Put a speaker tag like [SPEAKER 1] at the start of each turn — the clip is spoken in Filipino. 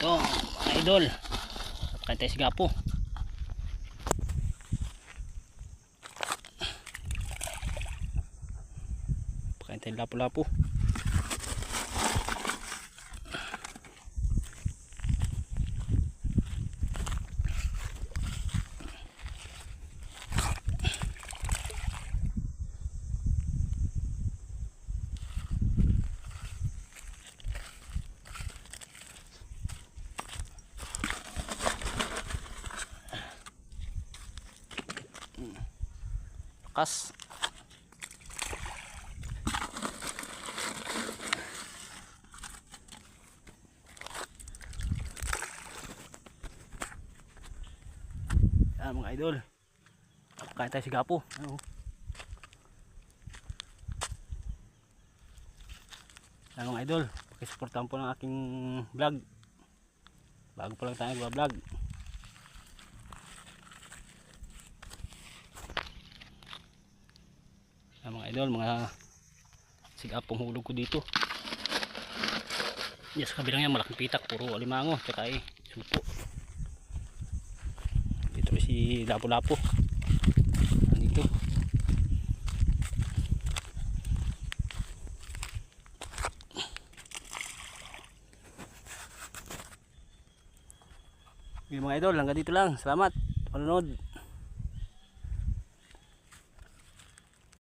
[SPEAKER 1] Ito mga idol, pakain tayo sigapo. Pakain tayo lapu-lapu. Kas yan mga idol, pakain tayo sigapo. Yan mga idol, pakisuportahan po ng aking vlog, bago pa lang tayo nagbablog. Mga idol, mga sigapong hulog ko dito. Yes, kabilang yan malaking pitak, puro alimango tsaka supo. Dito si lapu-lapu dito. Okay, mga idol, hanggang dito lang. Salamat panonood.